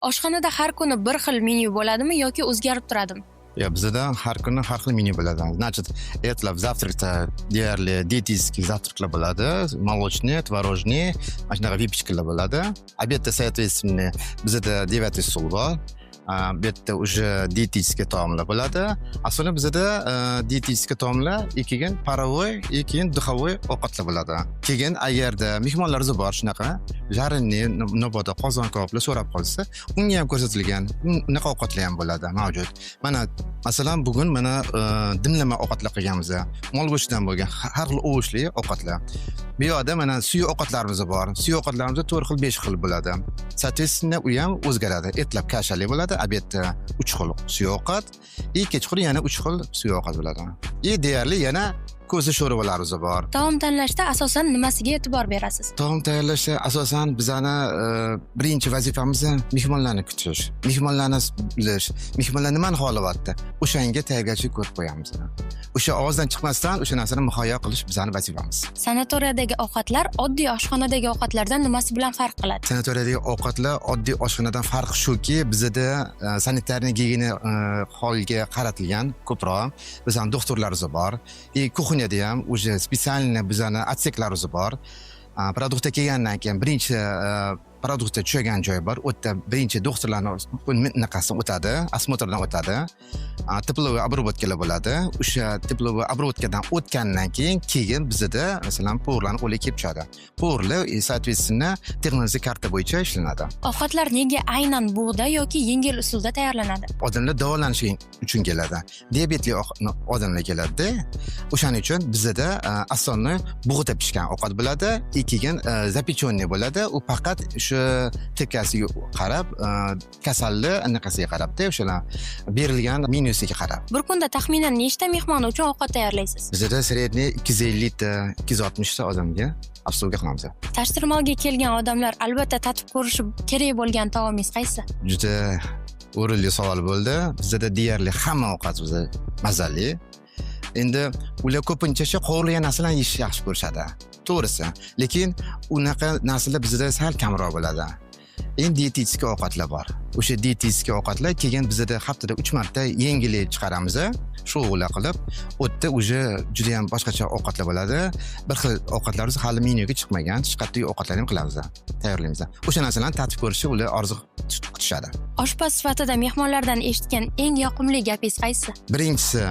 Oshxonada har kuni bir xil menyu bo'ladimi yoki o'zgarib turadimi? Bizda har kuni har xil menyu bo'ladi. Значит, ertalab завтракda deyarli dietический завтракlar bo'ladi. Молочный, творожный, mana shunaqa vyipchkalar bo'ladi. Обедda, соответственно, bizda 9 stol bor. Bu yerda уже dietический taomlar bo'ladi. Aslida bizda dietический taomlar, keyin паровой, keyin духовой ovqatlar bo'ladi. Keyin agarda mehmonlaringiz bor shunaqa jarni, nobodda qozon kaboblar so'rab qolsa, unga ham ko'rsatilgan unaqa ovqatlar ham bo'ladi, mavjud. Mana masalan bugun mana dimlama ovqatlar qilganmiz. Mol go'shtidan bo'lgan har xil ovushli ovqatlar. Bu yerda mana suyu ovqatlarimiz bor. Suyu ovqatlarimiz 4 xil, 5 xil bo'ladi. Soответственно, u ham o'zgaradi. Ertalab kashali bo'ladi, obedda 3 xil suyu ovqat, kechqurun yana 3 xil suyu ovqat bo'ladi. Deyarli yana ko'zi sho'rvalarimiz bor. Taom tanlashda asosan nimasiga e'tibor berasiz? Taom tayyorlashda asosan bizani birinchi vazifamiz mehmonlarni kutish, mehmonlarni bilish, mehmonlar nimani xohlayapti, o'shanga tayyorgarchilik ko'rib qo'yamiz. O'sha og'izdan chiqmasdan o'sha narsani muhayyo qilish bizani vazifamiz. Sanatoriyadagi ovqatlar oddiy oshxonadagi ovqatlardan nimasi bilan farq qiladi? Sanatoriyadagi ovqatlar oddiy oshxonadan farqi shuki, bizda sanitariya gigiyena holiga qaratilgan ko'proq. Bizning doktorlarimiz bor. Kuxnyada ham уже специально bizani atseklarimiz bor. Produktga kelgandan keyin birinchi produktga tushagan joy bor. U yerda birinchi doktorlarning naqasini o'tadi, osmotrdan o'tadi. Teplovoy обработкаlar bo'ladi. O'sha teplovoy обработкаdan o'tgandan keyin bizda masalan powurlarni qo'lga kelib tushadi. Powurlar soответственно texnologik karta bo'yicha ishlanadi. Ovqatlar nega aynan bug'da yoki yengil usulda tayyorlanadi? Odamlar davolanish uchun keladi. Diabetli odamlar keladi. O'shaning uchun bizda asosiy bug'da pishgan ovqat bo'ladi, keyin запечённый bo'ladi. U faqat shu tekasiga qarab, kasallik anaqasiga qarabda, o'shalar berilgan menyusiga qarab. Bir kunda taxminan nechta mehmon uchun ovqat tayyorlaysiz? Bizda средний 250 ta, 260 ta odamga obsluga qilamiz. Tashtirmalga kelgan odamlar albatta tatib ko'rishi kerak bo'lgan taomingiz qaysi? Juda o'rinli savol bo'ldi. Bizda deyarli hamma ovqat bizda mazali. Endi ular ko'pincha qovurilgan narsalarni yeyishni yaxshi ko'rishadi. To'g'risi. Lekin unaqa narsalar bizda sal kamroq bo'ladi. Dietetik ovqatlar bor. O'sha dietetik ovqatlar keyin bizda haftada 3 marta yengillik chiqaramiz. Shug'ullar qilib, o'tda уже juda ham boshqacha ovqatlar bo'ladi. Bir xil ovqatlarimiz hali menyuga chiqmagan, chiqatdagi ovqatlarni ham qilamiz, tayyorlaymiz. O'sha narsalarni tatib ko'rishni ular orzu kutishadi. Oshpaz sifatida mehmonlardan eshitgan eng yoqimli gapingiz qaysi? Birinchisi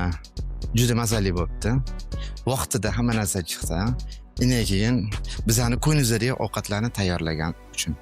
juda mazali bo'libdi. Vaqtida hamma narsa chiqsa, keyin bizani ko'ngilimizdagi ovqatlarni tayyorlagan uchun